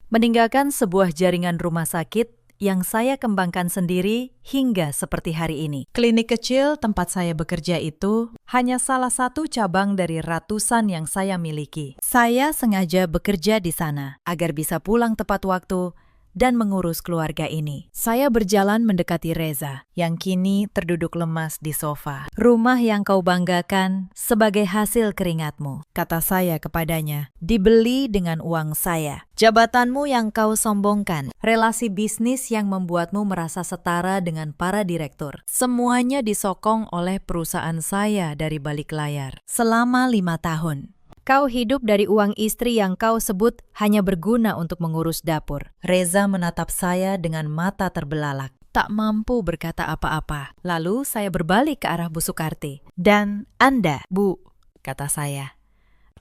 meninggalkan sebuah jaringan rumah sakit yang saya kembangkan sendiri hingga seperti hari ini. Klinik kecil tempat saya bekerja itu hanya salah satu cabang dari ratusan yang saya miliki. Saya sengaja bekerja di sana agar bisa pulang tepat waktu dan mengurus keluarga ini. Saya berjalan mendekati Reza, yang kini terduduk lemas di sofa. Rumah yang kau banggakan sebagai hasil keringatmu, kata saya kepadanya, dibeli dengan uang saya. Jabatanmu yang kau sombongkan, relasi bisnis yang membuatmu merasa setara dengan para direktur, semuanya disokong oleh perusahaan saya dari balik layar. Selama 5 tahun. Kau hidup dari uang istri yang kau sebut hanya berguna untuk mengurus dapur. Reza menatap saya dengan mata terbelalak. Tak mampu berkata apa-apa. Lalu saya berbalik ke arah Bu Sukarti. Dan Anda, Bu, kata saya.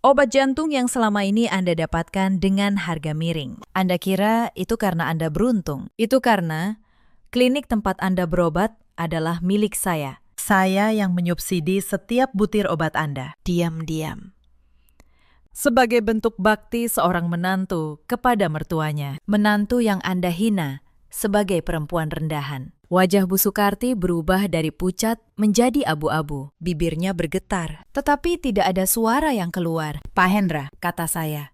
Obat jantung yang selama ini Anda dapatkan dengan harga miring. Anda kira itu karena Anda beruntung. Itu karena klinik tempat Anda berobat adalah milik saya. Saya yang menyubsidi setiap butir obat Anda. Diam-diam. Sebagai bentuk bakti seorang menantu kepada mertuanya, menantu yang Anda hina sebagai perempuan rendahan. Wajah Bu Sukarti berubah dari pucat menjadi abu-abu, bibirnya bergetar, tetapi tidak ada suara yang keluar. Pak Hendra, kata saya.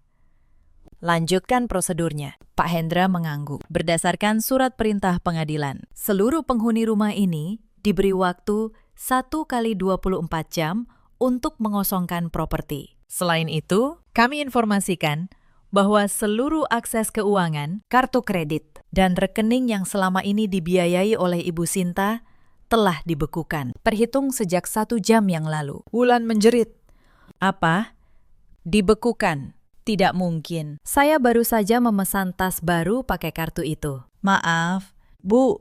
Lanjutkan prosedurnya. Pak Hendra mengangguk. Berdasarkan surat perintah pengadilan, seluruh penghuni rumah ini diberi waktu 1 kali 24 jam untuk mengosongkan properti. Selain itu, kami informasikan bahwa seluruh akses keuangan, kartu kredit, dan rekening yang selama ini dibiayai oleh Ibu Sinta telah dibekukan, terhitung sejak 1 jam yang lalu. Wulan menjerit. Apa? Dibekukan? Tidak mungkin. Saya baru saja memesan tas baru pakai kartu itu. Maaf, Bu,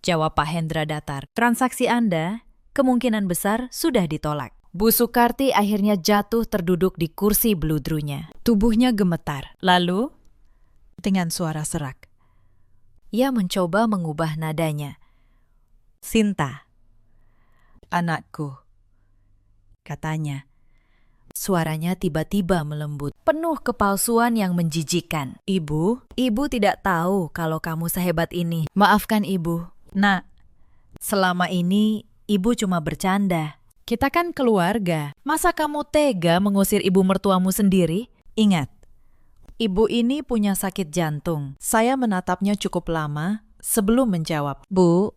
jawab Pak Hendra datar. Transaksi Anda kemungkinan besar sudah ditolak. Bu Sukarti akhirnya jatuh terduduk di kursi beludrunya. Tubuhnya gemetar. Lalu, dengan suara serak, ia mencoba mengubah nadanya. Sinta, anakku, katanya. Suaranya tiba-tiba melembut, penuh kepalsuan yang menjijikkan. Ibu tidak tahu kalau kamu sehebat ini. Maafkan Ibu. Nak, selama ini Ibu cuma bercanda. Kita kan keluarga. Masa kamu tega mengusir ibu mertuamu sendiri? Ingat, ibu ini punya sakit jantung. Saya menatapnya cukup lama sebelum menjawab. Bu,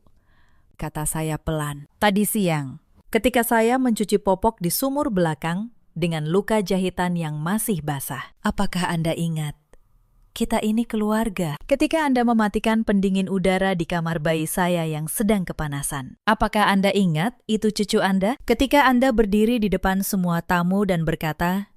kata saya pelan. Tadi siang, ketika saya mencuci popok di sumur belakang dengan luka jahitan yang masih basah. Apakah Anda ingat? Kita ini keluarga. Ketika Anda mematikan pendingin udara di kamar bayi saya yang sedang kepanasan. Apakah Anda ingat itu cucu Anda? Ketika Anda berdiri di depan semua tamu dan berkata,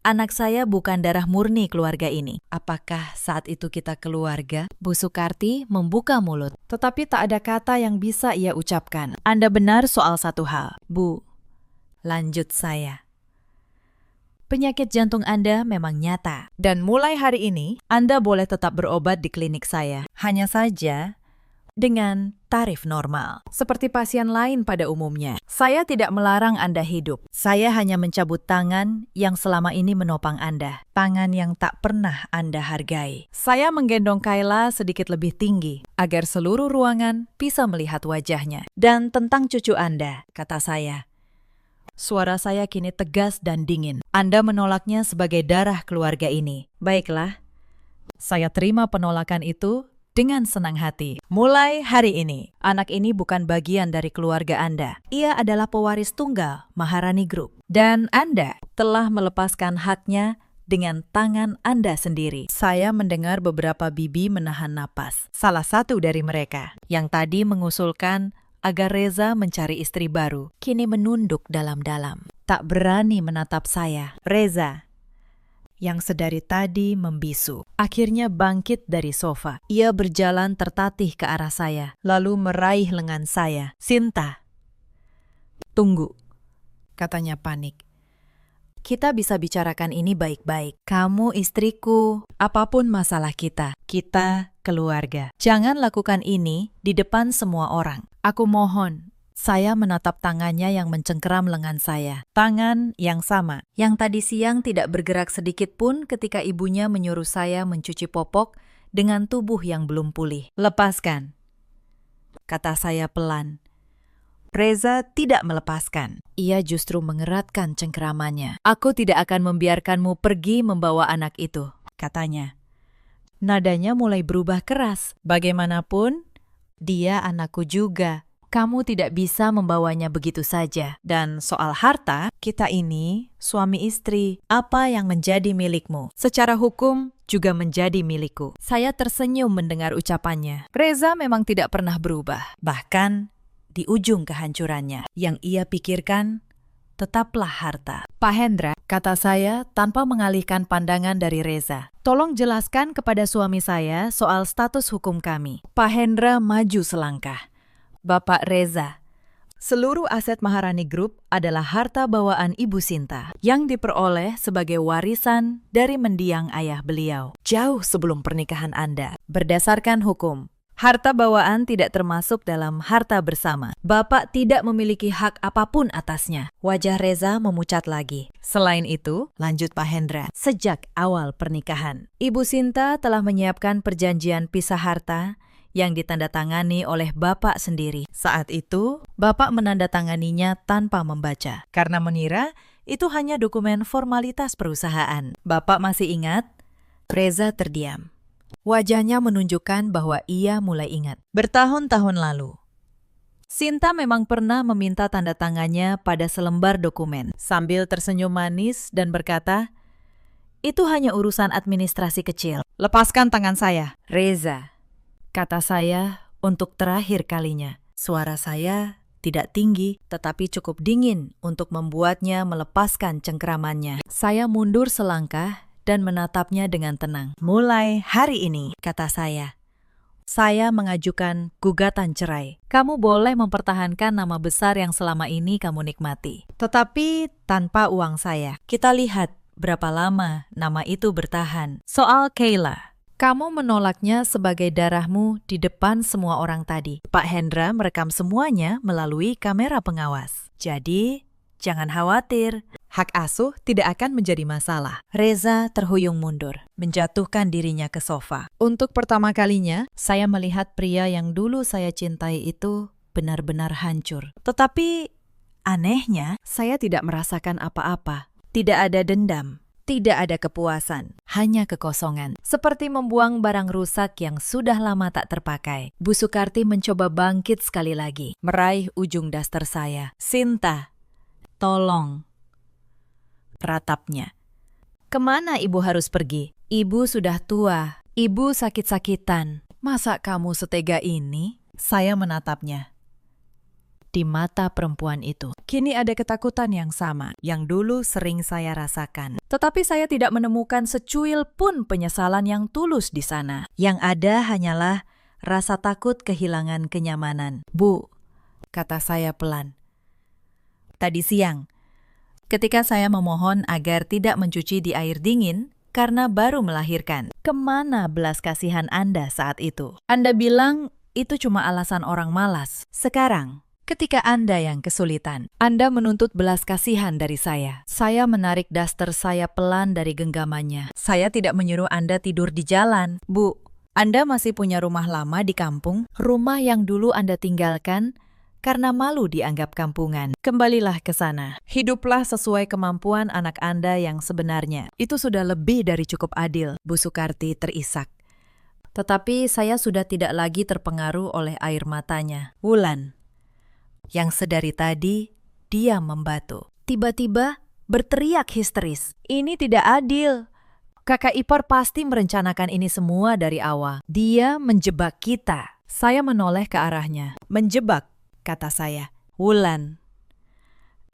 anak saya bukan darah murni keluarga ini. Apakah saat itu kita keluarga? Bu Sukarti membuka mulut, tetapi tak ada kata yang bisa ia ucapkan. Anda benar soal satu hal. Bu, lanjut saya. Penyakit jantung Anda memang nyata. Dan mulai hari ini, Anda boleh tetap berobat di klinik saya. Hanya saja dengan tarif normal. Seperti pasien lain pada umumnya. Saya tidak melarang Anda hidup. Saya hanya mencabut tangan yang selama ini menopang Anda. Tangan yang tak pernah Anda hargai. Saya menggendong Kayla sedikit lebih tinggi agar seluruh ruangan bisa melihat wajahnya. Dan tentang cucu Anda, kata saya. Suara saya kini tegas dan dingin. Anda menolaknya sebagai darah keluarga ini. Baiklah, saya terima penolakan itu dengan senang hati. Mulai hari ini, anak ini bukan bagian dari keluarga Anda. Ia adalah pewaris tunggal Maharani Group. Dan Anda telah melepaskan haknya dengan tangan Anda sendiri. Saya mendengar beberapa bibi menahan napas. Salah satu dari mereka yang tadi mengusulkan agar Reza mencari istri baru, kini menunduk dalam-dalam. Tak berani menatap saya. Reza, yang sedari tadi membisu, akhirnya bangkit dari sofa. Ia berjalan tertatih ke arah saya, lalu meraih lengan saya. Sinta, tunggu, katanya panik. Kita bisa bicarakan ini baik-baik. Kamu istriku, apapun masalah kita keluarga. Jangan lakukan ini di depan semua orang. Aku mohon. Saya menatap tangannya yang mencengkeram lengan saya. Tangan yang sama, yang tadi siang tidak bergerak sedikit pun ketika ibunya menyuruh saya mencuci popok dengan tubuh yang belum pulih. Lepaskan, kata saya pelan. Reza tidak melepaskan. Ia justru mengeratkan cengkeramannya. Aku tidak akan membiarkanmu pergi membawa anak itu, katanya. Nadanya mulai berubah keras. Bagaimanapun, dia anakku juga. Kamu tidak bisa membawanya begitu saja. Dan soal harta, kita ini suami istri. Apa yang menjadi milikmu? Secara hukum juga menjadi milikku. Saya tersenyum mendengar ucapannya. Reza memang tidak pernah berubah. Bahkan di ujung kehancurannya, yang ia pikirkan tetaplah harta. Pak Hendra, kata saya tanpa mengalihkan pandangan dari Reza. Tolong jelaskan kepada suami saya soal status hukum kami. Pak Hendra maju selangkah. Bapak Reza, seluruh aset Maharani Group adalah harta bawaan Ibu Sinta yang diperoleh sebagai warisan dari mendiang ayah beliau jauh sebelum pernikahan Anda. Berdasarkan hukum, harta bawaan tidak termasuk dalam harta bersama. Bapak tidak memiliki hak apapun atasnya. Wajah Reza memucat lagi. Selain itu, lanjut Pak Hendra, sejak awal pernikahan, Ibu Sinta telah menyiapkan perjanjian pisah harta yang ditandatangani oleh Bapak sendiri. Saat itu, Bapak menandatanganinya tanpa membaca, karena mengira itu hanya dokumen formalitas perusahaan. Bapak masih ingat? Reza terdiam. Wajahnya menunjukkan bahwa ia mulai ingat. Bertahun-tahun lalu, Sinta memang pernah meminta tanda tangannya pada selembar dokumen sambil tersenyum manis dan berkata, "Itu hanya urusan administrasi kecil. Lepaskan tangan saya." "Reza," kata saya untuk terakhir kalinya. Suara saya tidak tinggi, tetapi cukup dingin untuk membuatnya melepaskan cengkeramannya. Saya mundur selangkah dan menatapnya dengan tenang. "Mulai hari ini," kata saya mengajukan gugatan cerai. Kamu boleh mempertahankan nama besar yang selama ini kamu nikmati, tetapi tanpa uang saya. Kita lihat berapa lama nama itu bertahan. Soal Kayla, kamu menolaknya sebagai darahmu di depan semua orang tadi. Pak Hendra merekam semuanya melalui kamera pengawas. Jadi, jangan khawatir. Hak asuh tidak akan menjadi masalah. Reza terhuyung mundur, menjatuhkan dirinya ke sofa. Untuk pertama kalinya, saya melihat pria yang dulu saya cintai itu benar-benar hancur. Tetapi, anehnya, saya tidak merasakan apa-apa. Tidak ada dendam, tidak ada kepuasan, hanya kekosongan. Seperti membuang barang rusak yang sudah lama tak terpakai. Bu Sukarti mencoba bangkit sekali lagi, meraih ujung daster saya. "Sinta, tolong," ratapnya. "Kemana ibu harus pergi? Ibu sudah tua, ibu sakit-sakitan. Masa kamu setega ini?" Saya menatapnya. Di mata perempuan itu, kini ada ketakutan yang sama, yang dulu sering saya rasakan. Tetapi saya tidak menemukan secuil pun penyesalan yang tulus di sana. Yang ada hanyalah rasa takut kehilangan kenyamanan. "Bu," kata saya pelan. "Tadi siang, ketika saya memohon agar tidak mencuci di air dingin karena baru melahirkan, kemana belas kasihan Anda saat itu? Anda bilang itu cuma alasan orang malas. Sekarang, ketika Anda yang kesulitan, Anda menuntut belas kasihan dari saya." Saya menarik daster saya pelan dari genggamannya. "Saya tidak menyuruh Anda tidur di jalan. Bu, Anda masih punya rumah lama di kampung, rumah yang dulu Anda tinggalkan karena malu dianggap kampungan. Kembalilah ke sana. Hiduplah sesuai kemampuan anak Anda yang sebenarnya. Itu sudah lebih dari cukup adil." Bu Sukarti terisak. Tetapi saya sudah tidak lagi terpengaruh oleh air matanya. Wulan, yang sedari tadi, dia membatu. Tiba-tiba berteriak histeris. "Ini tidak adil. Kakak ipar pasti merencanakan ini semua dari awal. Dia menjebak kita." Saya menoleh ke arahnya. "Menjebak?" kata saya. "Wulan,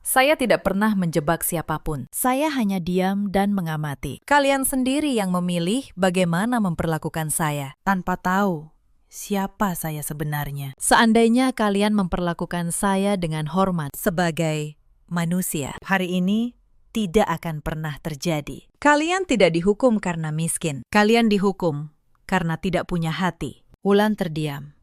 saya tidak pernah menjebak siapapun. Saya hanya diam dan mengamati. Kalian sendiri yang memilih bagaimana memperlakukan saya, tanpa tahu siapa saya sebenarnya. Seandainya kalian memperlakukan saya dengan hormat sebagai manusia, hari ini tidak akan pernah terjadi. Kalian tidak dihukum karena miskin. Kalian dihukum karena tidak punya hati." Wulan terdiam,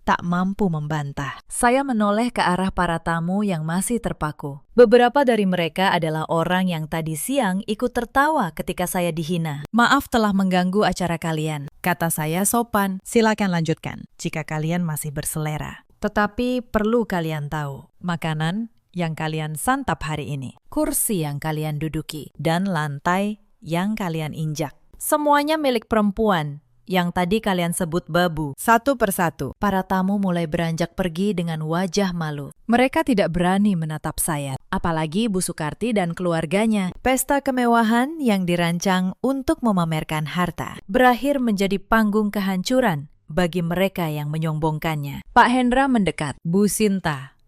tak mampu membantah. Saya menoleh ke arah para tamu yang masih terpaku. Beberapa dari mereka adalah orang yang tadi siang ikut tertawa ketika saya dihina. "Maaf telah mengganggu acara kalian," kata saya sopan. "Silakan lanjutkan jika kalian masih berselera. Tetapi perlu kalian tahu, makanan yang kalian santap hari ini, kursi yang kalian duduki, dan lantai yang kalian injak, semuanya milik perempuan yang tadi kalian sebut babu." Satu persatu, para tamu mulai beranjak pergi dengan wajah malu. Mereka tidak berani menatap saya, apalagi Bu Sukarti dan keluarganya. Pesta kemewahan yang dirancang untuk memamerkan harta berakhir menjadi panggung kehancuran bagi mereka yang menyombongkannya. Pak Hendra mendekat. "Bu Sinta,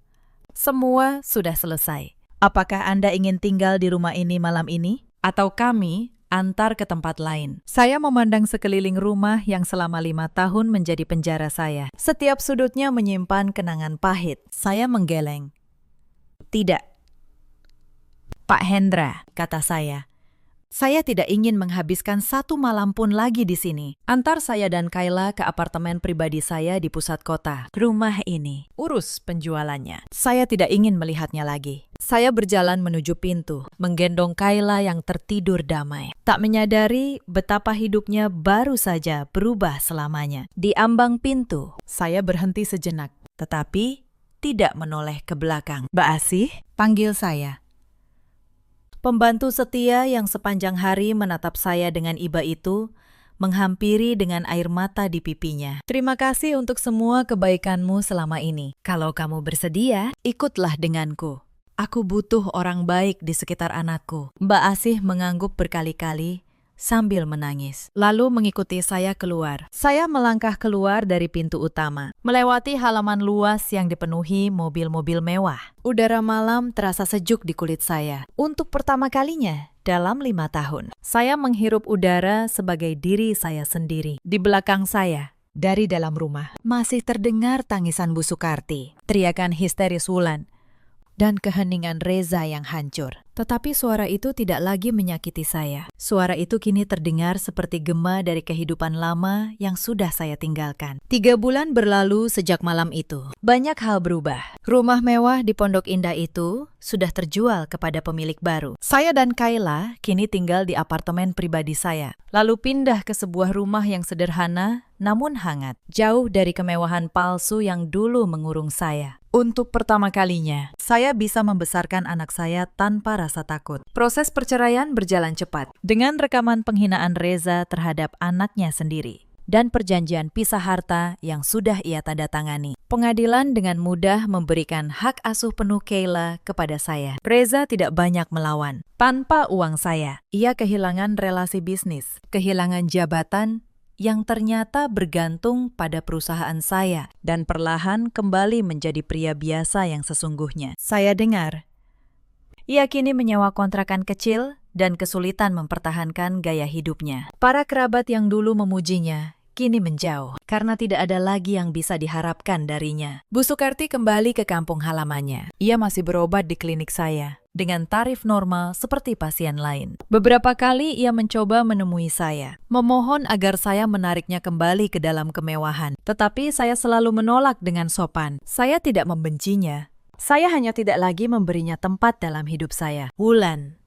semua sudah selesai. Apakah Anda ingin tinggal di rumah ini malam ini? Atau kami antar ke tempat lain?" Saya memandang sekeliling rumah yang selama 5 tahun menjadi penjara saya. Setiap sudutnya menyimpan kenangan pahit. Saya menggeleng. "Tidak, Pak Hendra," kata saya. "Saya tidak ingin menghabiskan satu malam pun lagi di sini. Antar saya dan Kayla ke apartemen pribadi saya di pusat kota. Rumah ini, urus penjualannya. Saya tidak ingin melihatnya lagi." Saya berjalan menuju pintu, menggendong Kayla yang tertidur damai. Tak menyadari betapa hidupnya baru saja berubah selamanya. Di ambang pintu, saya berhenti sejenak, tetapi tidak menoleh ke belakang. "Mbak Asih," panggil saya. Pembantu setia yang sepanjang hari menatap saya dengan iba itu menghampiri dengan air mata di pipinya. Terima kasih untuk semua kebaikanmu selama ini. Kalau kamu bersedia, ikutlah denganku. Aku butuh orang baik di sekitar anakku. Mbak Asih mengangguk berkali-kali sambil menangis. Lalu mengikuti saya keluar. Saya melangkah keluar dari pintu utama, melewati halaman luas yang dipenuhi mobil-mobil mewah. Udara malam terasa sejuk di kulit saya. Untuk pertama kalinya dalam 5 tahun, saya menghirup udara sebagai diri saya sendiri. Di belakang saya, dari dalam rumah, masih terdengar tangisan Bu Sukarti, teriakan histeris Wulan, dan keheningan Reza yang hancur. Tetapi suara itu tidak lagi menyakiti saya. Suara itu kini terdengar seperti gema dari kehidupan lama yang sudah saya tinggalkan. 3 bulan berlalu sejak malam itu. Banyak hal berubah. Rumah mewah di Pondok Indah itu sudah terjual kepada pemilik baru. Saya dan Kayla kini tinggal di apartemen pribadi saya, lalu pindah ke sebuah rumah yang sederhana namun hangat, jauh dari kemewahan palsu yang dulu mengurung saya. Untuk pertama kalinya, saya bisa membesarkan anak saya tanpa rasa takut. Proses perceraian berjalan cepat, dengan rekaman penghinaan Reza terhadap anaknya sendiri, dan perjanjian pisah harta yang sudah ia tanda tangani. Pengadilan dengan mudah memberikan hak asuh penuh Kayla kepada saya. Reza tidak banyak melawan. Tanpa uang saya, ia kehilangan relasi bisnis, kehilangan jabatan, yang ternyata bergantung pada perusahaan saya dan perlahan kembali menjadi pria biasa yang sesungguhnya. Saya dengar, ia kini menyewa kontrakan kecil dan kesulitan mempertahankan gaya hidupnya. Para kerabat yang dulu memujinya kini menjauh karena tidak ada lagi yang bisa diharapkan darinya. Bu Sukarti kembali ke kampung halamannya. Ia masih berobat di klinik saya dengan tarif normal seperti pasien lain. Beberapa kali ia mencoba menemui saya, memohon agar saya menariknya kembali ke dalam kemewahan. Tetapi saya selalu menolak dengan sopan. Saya tidak membencinya. Saya hanya tidak lagi memberinya tempat dalam hidup saya. Wulan,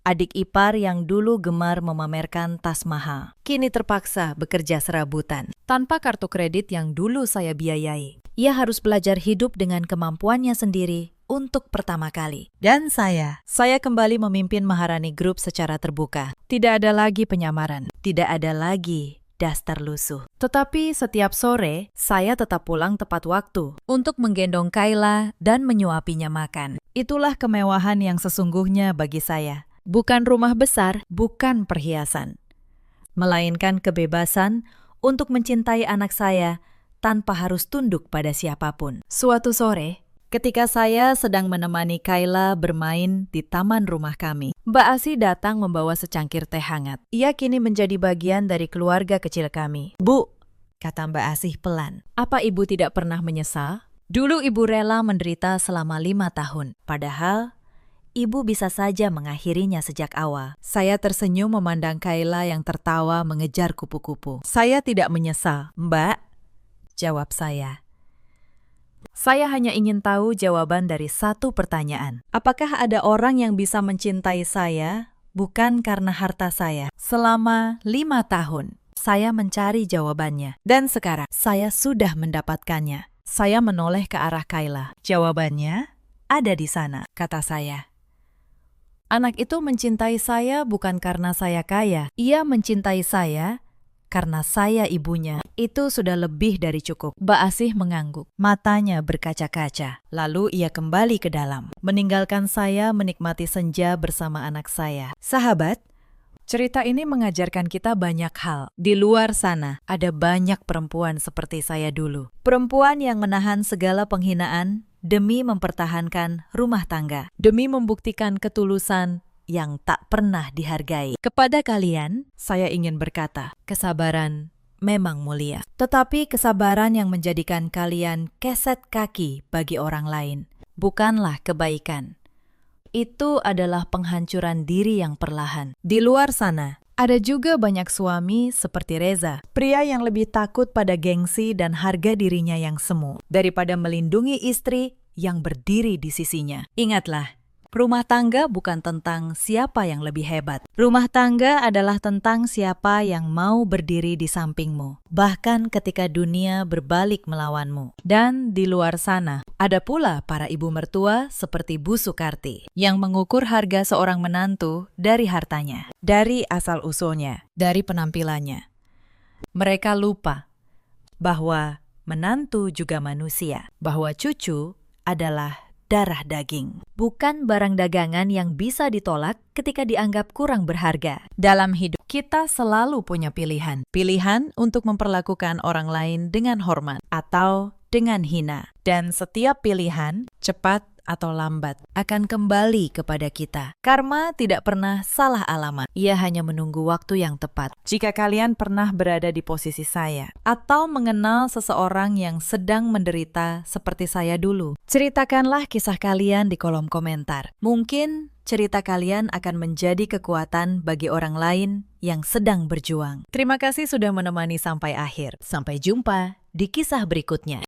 adik ipar yang dulu gemar memamerkan tas mahal, kini terpaksa bekerja serabutan. Tanpa kartu kredit yang dulu saya biayai, ia harus belajar hidup dengan kemampuannya sendiri untuk pertama kali. Dan saya kembali memimpin Maharani Group secara terbuka. Tidak ada lagi penyamaran, tidak ada lagi daster lusuh. Tetapi setiap sore, saya tetap pulang tepat waktu untuk menggendong Kayla dan menyuapinya makan. Itulah kemewahan yang sesungguhnya bagi saya. Bukan rumah besar, bukan perhiasan, melainkan kebebasan untuk mencintai anak saya tanpa harus tunduk pada siapapun. Suatu sore, ketika saya sedang menemani Kayla bermain di taman rumah kami, Mbak Asih datang membawa secangkir teh hangat. Ia kini menjadi bagian dari keluarga kecil kami. Bu, kata Mbak Asih pelan, apa ibu tidak pernah menyesal? Dulu ibu rela menderita selama 5 tahun, padahal ibu bisa saja mengakhirinya sejak awal. Saya tersenyum memandang Kayla yang tertawa mengejar kupu-kupu. Saya tidak menyesal, Mbak, jawab saya. Saya hanya ingin tahu jawaban dari satu pertanyaan. Apakah ada orang yang bisa mencintai saya bukan karena harta saya? Selama 5 tahun, saya mencari jawabannya. Dan sekarang, saya sudah mendapatkannya. Saya menoleh ke arah Kayla. Jawabannya ada di sana, kata saya. Anak itu mencintai saya bukan karena saya kaya. Ia mencintai saya karena saya ibunya. Itu sudah lebih dari cukup. Mbak Asih mengangguk, matanya berkaca-kaca. Lalu ia kembali ke dalam, meninggalkan saya menikmati senja bersama anak saya. Sahabat, cerita ini mengajarkan kita banyak hal. Di luar sana, ada banyak perempuan seperti saya dulu. Perempuan yang menahan segala penghinaan demi mempertahankan rumah tangga, demi membuktikan ketulusan yang tak pernah dihargai. Kepada kalian, saya ingin berkata, kesabaran memang mulia. Tetapi kesabaran yang menjadikan kalian keset kaki bagi orang lain, bukanlah kebaikan. Itu adalah penghancuran diri yang perlahan. Di luar sana, ada juga banyak suami seperti Reza, pria yang lebih takut pada gengsi dan harga dirinya yang semu, daripada melindungi istri yang berdiri di sisinya. Ingatlah, Rumah tangga bukan tentang siapa yang lebih hebat. Rumah tangga adalah tentang siapa yang mau berdiri di sampingmu, bahkan ketika dunia berbalik melawanmu. Dan di luar sana, ada pula para ibu mertua seperti Bu Soekarti yang mengukur harga seorang menantu dari hartanya, dari asal-usulnya, dari penampilannya. Mereka lupa bahwa menantu juga manusia, bahwa cucu adalah darah daging, bukan barang dagangan yang bisa ditolak ketika dianggap kurang berharga. Dalam hidup kita selalu punya pilihan. Pilihan untuk memperlakukan orang lain dengan hormat atau dengan hina. Dan setiap pilihan, cepat atau lambat, akan kembali kepada kita. Karma tidak pernah salah alamat. Ia hanya menunggu waktu yang tepat. Jika kalian pernah berada di posisi saya, atau mengenal seseorang yang sedang menderita seperti saya dulu, ceritakanlah kisah kalian di kolom komentar. Mungkin cerita kalian akan menjadi kekuatan bagi orang lain yang sedang berjuang. Terima kasih sudah menemani sampai akhir. Sampai jumpa di kisah berikutnya.